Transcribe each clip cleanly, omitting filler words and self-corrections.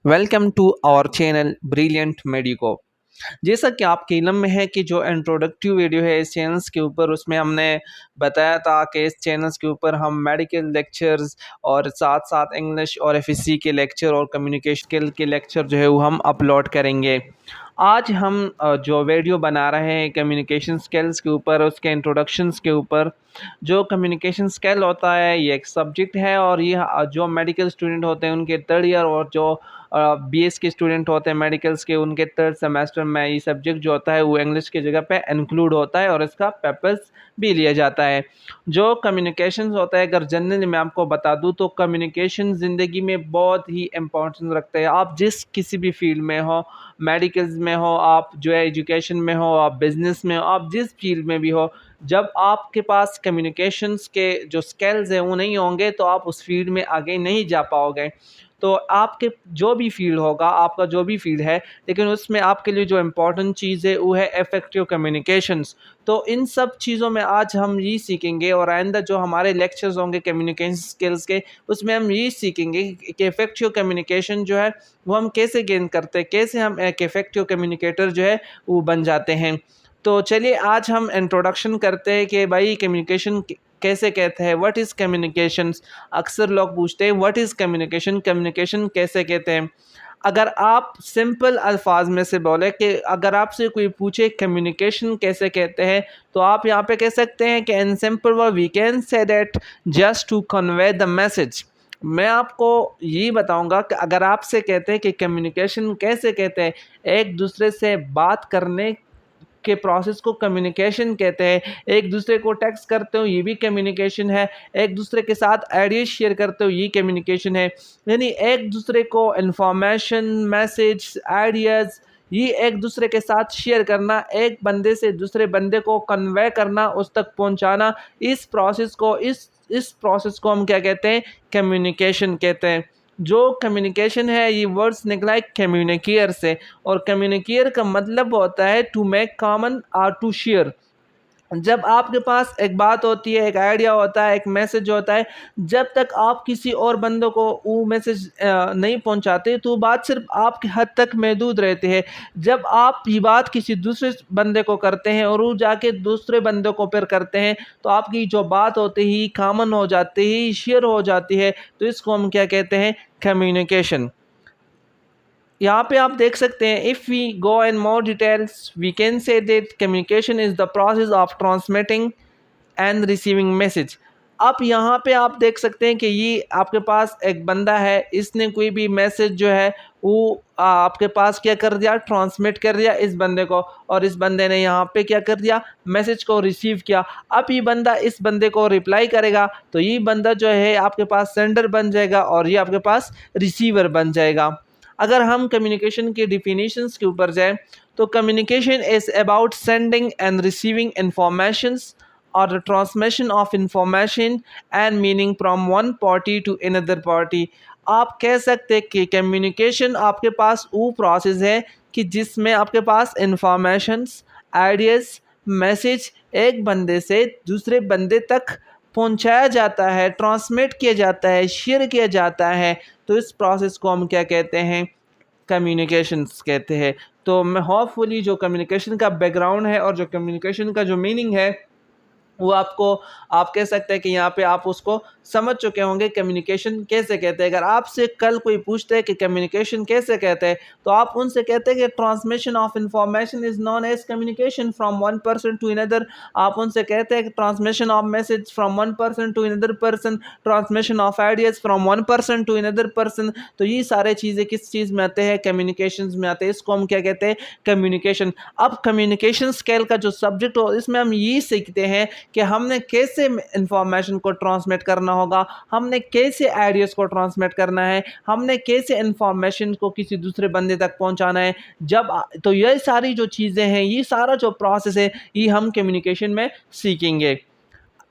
Welcome to our channel Brilliant Medico. जैसा कि आपके इल्म में है कि जो इंट्रोडक्टिव वीडियो है इस चैनल्स के ऊपर, उसमें हमने बताया था कि इस चैनल्स के ऊपर हम मेडिकल लेक्चर्स और साथ साथ इंग्लिश और एफएससी के लेक्चर और कम्युनिकेशन स्किल के लेक्चर जो है वो हम अपलोड करेंगे। आज हम जो वीडियो बना रहे हैं कम्युनिकेशन स्किल्स के ऊपर, उसके इंट्रोडक्शंस के ऊपर। जो कम्युनिकेशन स्किल होता है ये एक सब्जेक्ट है और ये जो मेडिकल स्टूडेंट होते हैं उनके थर्ड ईयर और जो बीएस के स्टूडेंट होते हैं मेडिकल्स के, उनके थर्ड सेमेस्टर में ये सब्जेक्ट जो होता है वो इंग्लिश की जगह पे इंक्लूड होता है और इसका पेपर्स भी लिया जाता है। जो कम्युनिकेशन होता है, अगर जनरली मैं आपको बता दूं तो कम्युनिकेशन ज़िंदगी में बहुत ही इम्पोर्टेंस रखते हैं। आप जिस किसी भी फील्ड में हो, मेडिकल्स में हो, आप जो है एजुकेशन में हो, आप बिजनेस में हो, आप जिस फील्ड में भी हो, जब आपके पास कम्युनिकेशंस के जो स्किल्स हैं वो नहीं होंगे तो आप उस फील्ड में आगे नहीं जा पाओगे। तो आपके जो भी फील्ड होगा, आपका जो भी फील्ड है, लेकिन उसमें आपके लिए जो इम्पोर्टेंट चीज़ है वो है इफ़ेक्टिव कम्युनिकेशंस। तो इन सब चीज़ों में आज हम ये सीखेंगे और आइंदा जो हमारे लेक्चर्स होंगे कम्युनिकेशन स्किल्स के, उसमें हम ये सीखेंगे कि इफ़ेक्टिव कम्युनिकेशन जो है वो हम कैसे गेन करते हैं, कैसे हम एक इफ़ेक्टिव कम्युनिकेटर जो है वो बन जाते हैं। तो चलिए आज हम इंट्रोडक्शन करते हैं कि भाई कम्युनिकेशन कैसे कहते हैं, व्हाट इज़ कम्युनिकेशंस। अक्सर लोग पूछते हैं व्हाट इज़ कम्युनिकेशन, कम्युनिकेशन कैसे कहते हैं। अगर आप सिंपल अल्फाज में से बोले कि अगर आपसे कोई पूछे कम्युनिकेशन कैसे कहते हैं, तो आप यहाँ पे कह सकते हैं कि in simple word we can say that just to convey the message. मैं आपको ये बताऊंगा कि अगर आपसे कहते हैं कि कम्युनिकेशन कैसे कहते हैं, एक दूसरे से बात करने के प्रोसेस को कम्युनिकेशन कहते हैं। एक दूसरे को टेक्स्ट करते हो ये भी कम्युनिकेशन है, एक दूसरे के साथ आइडियाज शेयर करते हो ये कम्युनिकेशन है। यानी एक दूसरे को इंफॉर्मेशन, मैसेज, आइडियाज़ ये एक दूसरे के साथ शेयर करना, एक बंदे से दूसरे बंदे को कन्वे करना, उस तक पहुंचाना, इस प्रोसेस को हम क्या कहते हैं, कम्युनिकेशन कहते हैं। जो कम्युनिकेशन है ये वर्ड्स निकला है कम्युनिकेयर से, और कम्युनिकेयर का मतलब होता है टू मेक कॉमन और टू शेयर। जब आपके पास एक बात होती है, एक आइडिया होता है, एक मैसेज होता है, जब तक आप किसी और बंदों को वो मैसेज नहीं पहुंचाते तो बात सिर्फ आपके हद तक महदूद रहती है। जब आप ये बात किसी दूसरे बंदे को करते हैं और वो जाके दूसरे बंदे को फिर करते हैं, तो आपकी जो बात होती ही कॉमन हो जाती है, शेयर हो जाती है। तो इसको हम क्या कहते हैं, कम्युनिकेशन। यहाँ पे आप देख सकते हैं, if we go in more details we can say that communication is the process of transmitting and receiving message. अब यहाँ पे आप देख सकते हैं कि ये आपके पास एक बंदा है, इसने कोई भी मैसेज जो है वो आपके पास क्या कर दिया, ट्रांसमिट कर दिया इस बंदे को, और इस बंदे ने यहाँ पे क्या कर दिया, मैसेज को रिसीव किया। अब ये बंदा इस बंदे को रिप्लाई करेगा तो ये बंदा जो है आपके पास सेंडर बन जाएगा और ये आपके पास रिसीवर बन जाएगा। अगर हम कम्युनिकेशन की डिफिनीशंस के ऊपर जाएं तो communication is about sending end receiving informations or the transmission of information and meaning from one party to another party। आप कह सकते हैं कि कम्युनिकेशन आपके पास वो प्रोसेस है कि जिसमें आपके पास इंफॉर्मेशंस, आइडियाज़, मैसेज एक बंदे से दूसरे बंदे तक पहुंचाया जाता है, ट्रांसमिट किया जाता है, शेयर किया जाता है। तो इस प्रोसेस को हम क्या कहते हैं, कम्युनिकेशंस कहते हैं। तो मैं होपफुली जो कम्युनिकेशन का बैकग्राउंड है और जो कम्युनिकेशन का जो मीनिंग है वो आपको, आप कह सकते हैं कि यहाँ पे आप उसको समझ चुके होंगे कम्युनिकेशन कैसे कहते हैं। अगर आपसे कल कोई पूछते हैं कि कम्युनिकेशन कैसे कहते हैं, तो आप उनसे कहते हैं कि transmission of information is known as communication from one person to another. आप उनसे कहते हैं कि transmission of message from one person to another person, transmission of ideas from one person to another person. तो ये सारे चीज़ें किस चीज़ में आते हैं, कम्युनिकेशन में आते हैं। इसको हम क्या कहते हैं, कम्युनिकेशन। अब कम्युनिकेशन स्किल का जो सब्जेक्ट हो इसमें हम ये सीखते हैं कि हमने कैसे इंफॉर्मेशन को ट्रांसमिट करना होगा, हमने कैसे आइडियाज़ को ट्रांसमिट करना है, हमने कैसे इंफॉर्मेशन को किसी दूसरे बंदे तक पहुंचाना है। तो ये सारी जो चीज़ें हैं, ये सारा जो प्रोसेस है, ये हम कम्युनिकेशन में सीखेंगे।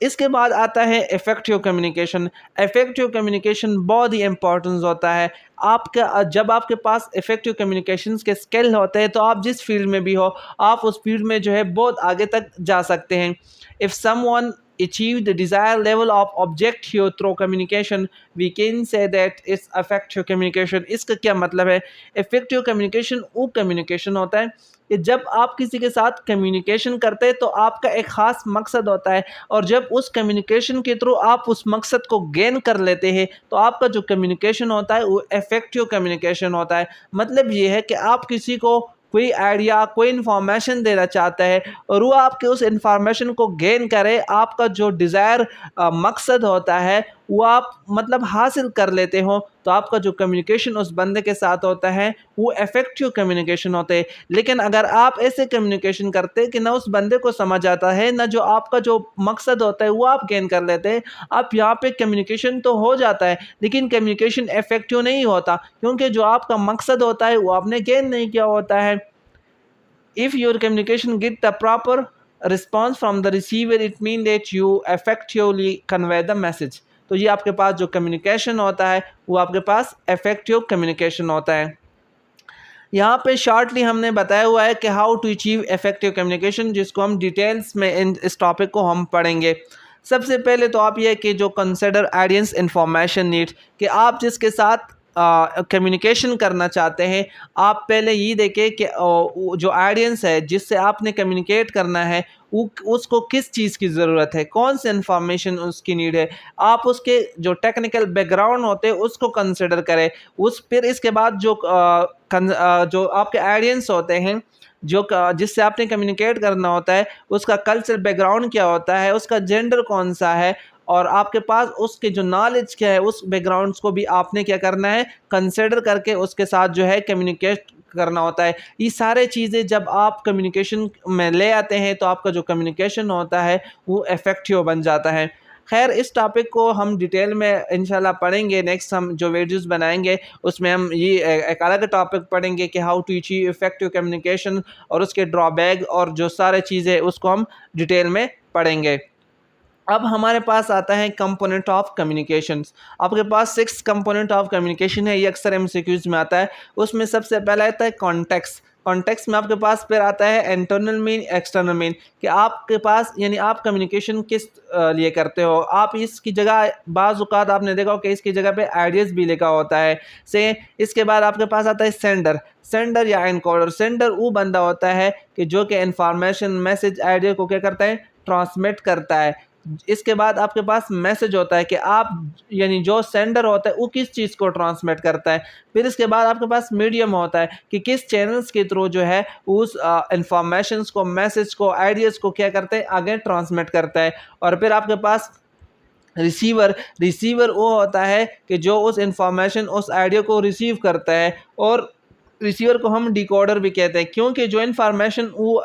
इसके बाद आता है इफ़ेक्टिव कम्युनिकेशन। इफ़ेक्टिव कम्युनिकेशन बहुत ही इंपॉर्टेंस होता है। आपका जब आपके पास इफ़ेक्टिव कम्युनिकेशंस के स्किल होते हैं तो आप जिस फील्ड में भी हो, आप उस फील्ड में जो है बहुत आगे तक जा सकते हैं। If someone achieve the desired level of objective through communication, we can say that it's effective communication. इसका क्या मतलब है? effective communication वो communication होता है कि जब आप किसी के साथ कम्युनिकेशन करते हैं तो आपका एक ख़ास मकसद होता है, और जब उस कम्युनिकेशन के थ्रू आप उस मकसद को गेन कर लेते हैं तो आपका जो कम्युनिकेशन होता है वो इफ़ेक्टिव कम्युनिकेशन होता है। मतलब ये है कि आप किसी को कोई आइडिया, कोई इन्फॉर्मेशन देना चाहता है और वो आपके उस इन्फॉर्मेशन को गेन करे, आपका जो डिज़ायर मकसद होता है वो आप मतलब हासिल कर लेते हो, तो आपका जो कम्युनिकेशन उस बंदे के साथ होता है वो इफ़ेक्टिव कम्युनिकेशन होते हैं। लेकिन अगर आप ऐसे कम्युनिकेशन करते हैं कि ना उस बंदे को समझ आता है, ना जो आपका जो मकसद होता है वो आप गेन कर लेते हैं, आप यहाँ पे कम्युनिकेशन तो हो जाता है लेकिन कम्युनिकेशन इफ़ेक्टिव नहीं होता, क्योंकि जो आपका मकसद होता है वो आपने गेन नहीं किया होता है। If your communication get the proper response from the receiver, it mean that you effectively convey the message। तो ये आपके पास जो कम्युनिकेशन होता है वो आपके पास इफेक्टिव कम्युनिकेशन होता है। यहाँ पे शॉर्टली हमने बताया हुआ है कि how to achieve effective communication, जिसको हम डिटेल्स में इस टॉपिक को हम पढ़ेंगे। सबसे पहले तो आप ये कि जो कंसिडर ऑडियंस इंफॉर्मेशन नीड, कि आप जिसके साथ कम्युनिकेशन करना चाहते हैं, आप पहले ये देखें कि जो ऑडियंस है जिससे आपने कम्युनिकेट करना है वो उसको किस चीज़ की ज़रूरत है, कौन सी इन्फॉर्मेशन उसकी नीड है। आप उसके जो टेक्निकल बैकग्राउंड होते हैं उसको कंसिडर करें। फिर इसके बाद जो आपके ऑडियंस होते हैं जिससे आपने कम्युनिकेट करना होता है, उसका कल्चरल बैकग्राउंड क्या होता है, उसका जेंडर कौन सा है, और आपके पास उसके जो नॉलेज क्या है, उस बैकग्राउंड्स को भी आपने क्या करना है, कंसिडर करके उसके साथ जो है कम्युनिकेट करना होता है। ये सारे चीज़ें जब आप कम्युनिकेशन में ले आते हैं तो आपका जो कम्युनिकेशन होता है वो इफ़ेक्टिव बन जाता है। खैर, इस टॉपिक को हम डिटेल में इंशाल्लाह पढ़ेंगे। नेक्स्ट हम जो वीडियोस बनाएंगे उसमें हम ये एक अलग टॉपिक पढ़ेंगे कि how to achieve effective communication, और उसके ड्रॉबैक और जो सारे चीज़ें उसको हम डिटेल में पढ़ेंगे। अब हमारे पास आता है कंपोनेंट ऑफ कम्युनिकेशंस। आपके पास 6 कंपोनेंट ऑफ कम्युनिकेशन है, ये अक्सर एमसीक्यूज में आता है। उसमें सबसे पहला आता है कॉन्टेक्स्ट। कॉन्टेक्स्ट में आपके पास फिर आता है इंटरनल मीन, एक्सटर्नल मीन, कि आपके पास यानी आप कम्युनिकेशन किस लिए करते हो। आप इसकी जगह बाज़ औक़ात आपने देखा हो कि इसकी जगह पे आइडियाज़ भी लिखा होता है से। इसके बाद आपके पास आता है सेंडर या एनकोडर। सेंडर वो बंदा होता है कि जो कि इंफॉर्मेशन, मैसेज, आइडिया को क्या करता है, ट्रांसमिट करता है। इसके बाद आपके पास मैसेज होता है कि आप यानी जो सेंडर होता है वो किस चीज़ को ट्रांसमिट करता है। फिर इसके बाद आपके पास मीडियम होता है कि किस चैनल्स के थ्रू जो है उस इंफॉर्मेशंस को, मैसेज को, आइडियाज़ को क्या करते हैं, आगे ट्रांसमिट करता है। और फिर आपके पास रिसीवर वो होता है कि जो उस इंफॉर्मेशन, उस आइडिया को रिसीव करता है, और रिसीवर को हम डिकोडर भी कहते हैं, क्योंकि जो इंफॉर्मेशन वो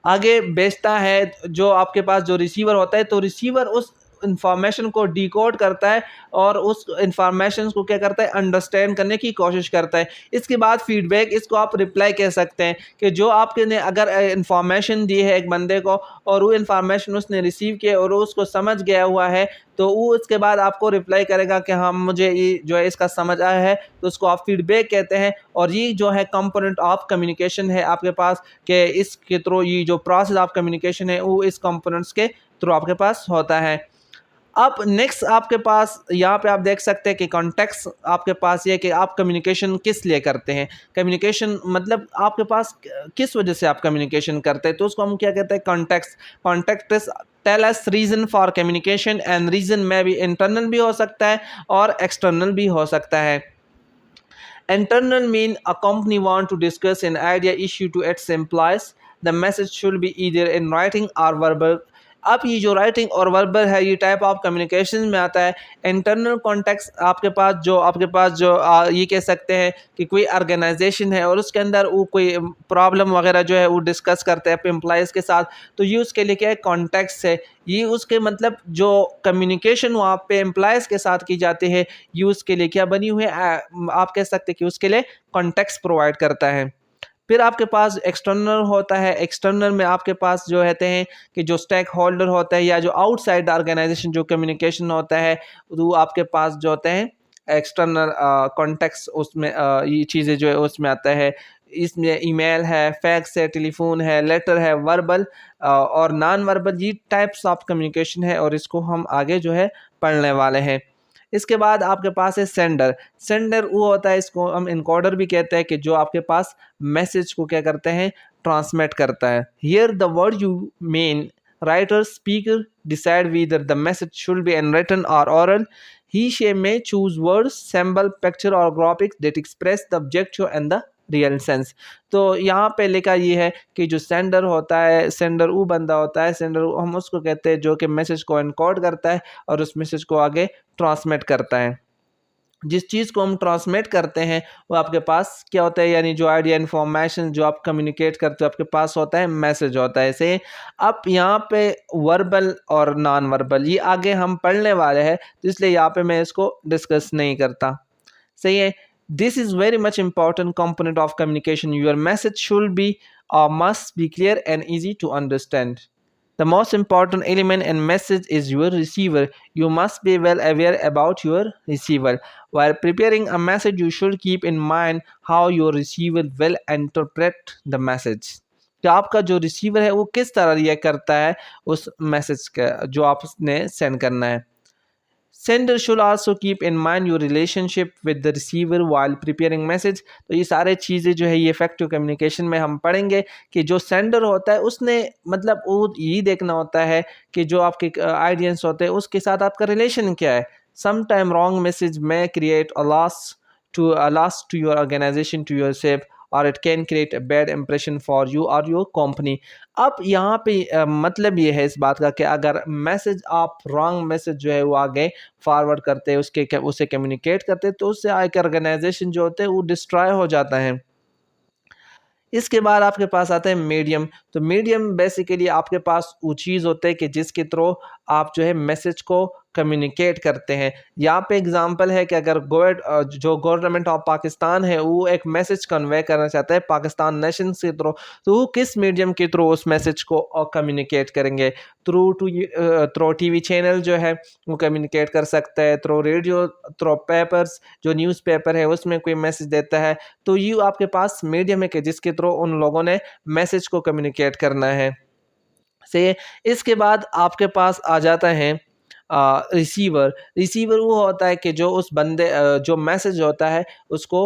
आगे भेजता है, जो आपके पास जो रिसीवर होता है, तो रिसीवर उस इंफॉर्मेशन को डिकोड करता है और उस इंफॉर्मेशन को क्या करता है, अंडरस्टैंड करने की कोशिश करता है। इसके बाद फीडबैक, इसको आप रिप्लाई कह सकते हैं कि जो आपके ने अगर इंफॉर्मेशन दी है एक बंदे को और वो इंफॉर्मेशन उसने रिसीव किया और उसको समझ गया हुआ है, तो वो उसके बाद आपको रिप्लाई करेगा कि हाँ मुझे ये जो है इसका समझ आया है, तो उसको आप फीडबैक कहते हैं। और ये जो है कंपोनेंट ऑफ कम्युनिकेशन है आपके पास, कि इसके थ्रू ये जो प्रोसेस ऑफ कम्युनिकेशन है वो इस कंपोनेंट्स के थ्रू आपके पास होता है। अब नेक्स्ट आपके पास यहाँ पे आप देख सकते हैं कि कॉन्टेक्स्ट आपके पास ये कि आप कम्युनिकेशन किस लिए करते हैं। कम्युनिकेशन मतलब आपके पास किस वजह से आप कम्युनिकेशन करते हैं, तो उसको हम क्या कहते हैं, context. Context tell us reason for communication, and reason में भी इंटरनल भी हो सकता है और एक्सटर्नल भी हो सकता है। Internal mean a company want to discuss an idea issue to its employees. The message should be either in writing or verbal. अब ये जो राइटिंग और वर्बल है, ये टाइप ऑफ कम्युनिकेशन में आता है। इंटरनल कॉन्टेक्स्ट आपके पास जो ये कह सकते हैं कि कोई ऑर्गेनाइजेशन है और उसके अंदर वो कोई प्रॉब्लम वगैरह जो है वो डिस्कस करते हैं अपने एम्प्लॉयज़ के साथ, तो ये उसके लिए क्या है, कॉन्टेक्स्ट है। ये उसके मतलब जो कम्युनिकेशन वहाँ पे एम्प्लॉयज़ के साथ की जाती है, ये उसके लिए क्या बनी हुई है, आप कह सकते हैं कि उसके लिए कॉन्टेक्स्ट प्रोवाइड करता है। फिर आपके पास एक्सटर्नल होता है। एक्सटर्नल में आपके पास जो रहते हैं कि जो स्टेक होल्डर होता है या जो आउटसाइड ऑर्गेनाइजेशन जो कम्युनिकेशन होता है, वो आपके पास जो होते हैं एक्सटर्नल कॉन्टेक्स्ट, उसमें ये चीज़ें जो है उसमें आता है। इसमें ईमेल है, फैक्स है, टेलीफोन है, लेटर है, वर्बल और नॉन वर्बल, ये टाइप्स ऑफ कम्युनिकेशन है और इसको हम आगे जो है पढ़ने वाले हैं। इसके बाद आपके पास है सेंडर। सेंडर वो होता है, इसको हम इनकोडर भी कहते हैं, कि जो आपके पास मैसेज को क्या करते हैं, ट्रांसमिट करता है। Here the word you mean writer speaker decide whether the message should be in written or oral. He she may choose words, symbol, picture or graphics that express the objective and the real sense. तो यहाँ पे लिखा ये है कि जो sender होता है, सेंडर वो बंदा होता है, सेंडर हम उसको कहते हैं जो कि मैसेज को एनकोड करता है और उस मैसेज को आगे ट्रांसमिट करता है। जिस चीज़ को हम ट्रांसमिट करते हैं वो आपके पास क्या होता है, यानी जो आइडिया इन्फॉर्मेशन जो आप कम्युनिकेट करते हो आपके पास होता है, मैसेज होता है। ऐसे अब यहाँ पे वर्बल और नॉन वर्बल ये आगे हम पढ़ने वाले हैं, तो इसलिए यहाँ पे मैं इसको डिस्कस नहीं करता। सही है। This is very much important component of communication. Your message should be must be clear and easy to understand. The most important element in message is your receiver. You must be well aware about your receiver. While preparing a message, you should keep in mind how your receiver will interpret the message. कि आपका जो receiver है वो किस तरह react करता है उस मैसेज का जो आपने सेंड करना है। Sender should also keep in mind your relationship with the receiver while preparing message। तो ये सारे चीज़ें जो है ये इफेक्टिव कम्युनिकेशन में हम पढ़ेंगे कि जो सेंडर होता है उसने मतलब वो ये देखना होता है कि जो आपके आइडियंस होते हैं उसके साथ आपका रिलेशन क्या है। Sometime wrong message may create a loss to your organization, to yourself, और it can create a bad impression for you और योर कंपनी। अब यहाँ पे मतलब ये है इस बात का कि अगर मैसेज आप रॉन्ग मैसेज जो है वो आगे फॉरवर्ड करते हैं, उसे कम्युनिकेट करते हैं, तो उससे एक ऑर्गेनाइजेशन जो होते हैं वो डिस्ट्रॉय हो जाता है। इसके बाद आपके पास आता है मीडियम। तो मीडियम बेसिकली आपके पास वो चीज़ होता है कि जिसके थ्रू आप जो है मैसेज को कम्युनिकेट करते हैं। यहाँ पे एग्जांपल है कि अगर जो गवर्नमेंट ऑफ पाकिस्तान है वो एक मैसेज कन्वे करना चाहता है पाकिस्तान नेशन के थ्रू, तो वो किस मीडियम के थ्रू उस मैसेज को कम्युनिकेट करेंगे। थ्रू टीवी चैनल जो है वो कम्युनिकेट कर सकता है, थ्रू रेडियो, थ्रू पेपर्स, जो न्यूज़पेपर है उसमें कोई मैसेज देता है। तो ये आपके पास मीडियम है कि जिसके थ्रू उन लोगों ने मैसेज को कम्युनिकेट करना है। से इसके बाद आपके पास आ जाता है रिसीवर। रिसीवर वो होता है कि जो उस बंदे जो मैसेज होता है उसको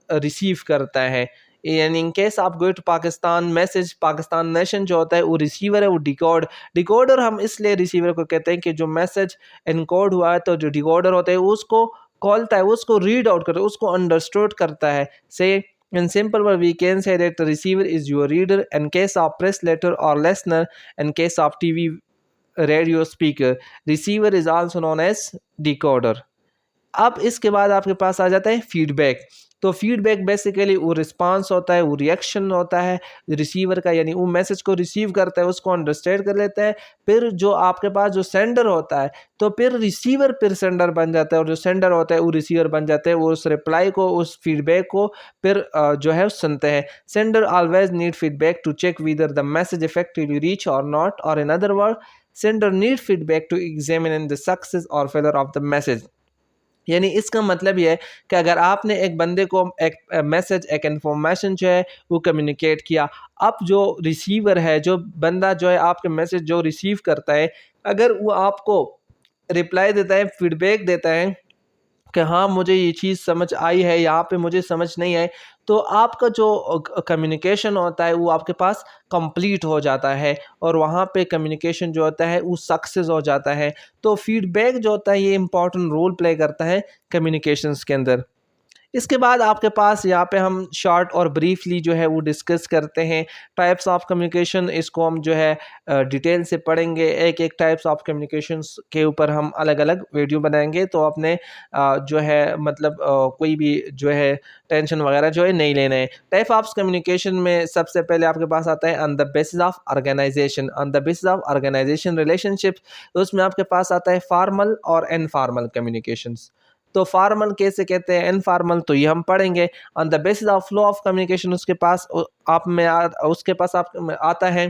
रिसीव करता है। यानी इन केस आप go to Pakistan message, Pakistan nation जो होता है वो रिसीवर है, वो डिकोडर हम इसलिए रिसीवर को कहते हैं कि जो मैसेज इनकोड हुआ है तो जो डिकोडर होता है उसको खोलता है, उसको रीड आउट करता है, उसको अंडरस्टूड करता है। से in simple word we can say that the receiver is your reader in case of press letter or listener, in case of TV radio speaker, receiver is also known as decoder। अब इसके बाद आपके पास आ जाता है feedback. तो feedback basically वो response होता है, वो रिएक्शन होता है रिसीवर का, यानी वो मैसेज को रिसीव करता है, उसको अंडरस्टैंड कर लेता है। फिर जो आपके पास जो सेंडर होता है तो फिर रिसीवर फिर सेंडर बन जाता है और जो सेंडर होता है वो रिसीवर बन जाता है। वो उस रिप्लाई को, उस फीडबैक को फिर जो है सुनते हैं। Sender always need feedback to check whether the message effectively reach or not, or in other word sender need feedback to examine the success or failure of the message. यानी इसका मतलब ये है कि अगर आपने एक बंदे को एक मैसेज, एक इन्फॉर्मेशन जो है वो कम्युनिकेट किया, अब जो रिसीवर है, जो बंदा जो है आपके मैसेज जो रिसीव करता है, अगर वो आपको रिप्लाई देता है, फीडबैक देता है कि हाँ मुझे ये चीज़ समझ आई है, यहाँ पे मुझे समझ नहीं आई, तो आपका जो कम्युनिकेशन होता है वो आपके पास कंप्लीट हो जाता है और वहाँ पे कम्युनिकेशन जो होता है वो सक्सेस हो जाता है। तो फीडबैक जो होता है ये इम्पॉर्टेंट रोल प्ले करता है कम्युनिकेशंस के अंदर। इसके बाद आपके पास यहाँ पे हम शॉर्ट और ब्रीफली जो है वो डिस्कस करते हैं टाइप्स ऑफ कम्युनिकेशन। इसको हम जो है डिटेल से पढ़ेंगे, एक एक टाइप्स ऑफ कम्युनिकेशंस के ऊपर हम अलग अलग वीडियो बनाएंगे, तो आपने जो है मतलब कोई भी जो है टेंशन वगैरह जो है नहीं लेना है। टाइप ऑफ कम्युनिकेशन में सबसे पहले आपके पास आता है on the basis of organisation, on the basis of organisation relationship. तो उसमें आपके पास आता है फॉर्मल और इनफॉर्मल कम्युनिकेशंस। तो फॉर्मल कैसे कहते हैं, इनफॉर्मल तो ये हम पढ़ेंगे। On the basis of flow of communication उसके पास आप में आता है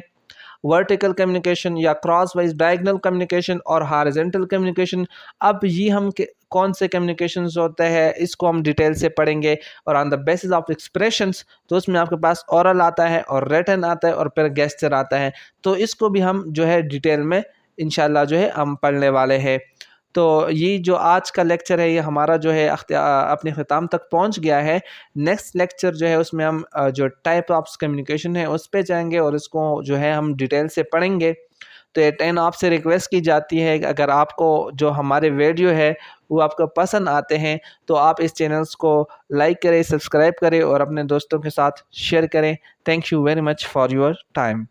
वर्टिकल कम्युनिकेशन या क्रॉस वाइज डायगोनल कम्युनिकेशन और हॉरिजॉन्टल कम्युनिकेशन। अब ये हम कौन से कम्युनिकेशंस होते हैं, इसको हम डिटेल से पढ़ेंगे। और on the basis of expressions, तो उसमें आपके पास ओरल आता है और रिटन आता है और फिर गेस्चर आता है। तो इसको भी हम जो है डिटेल में इंशाल्लाह जो है हम पढ़ने वाले हैं। तो ये जो आज का लेक्चर है ये हमारा जो है अपने ख़िताम तक पहुंच गया है। नेक्स्ट लेक्चर जो है उसमें हम जो टाइप ऑफ कम्युनिकेशन है उस पे जाएंगे और इसको जो है हम डिटेल से पढ़ेंगे। तो ये 10 आपसे रिक्वेस्ट की जाती है कि अगर आपको जो हमारे वीडियो है वो आपको पसंद आते हैं तो आप इस चैनल्स को लाइक करें, सब्सक्राइब करें और अपने दोस्तों के साथ शेयर करें। Thank you very much for your time.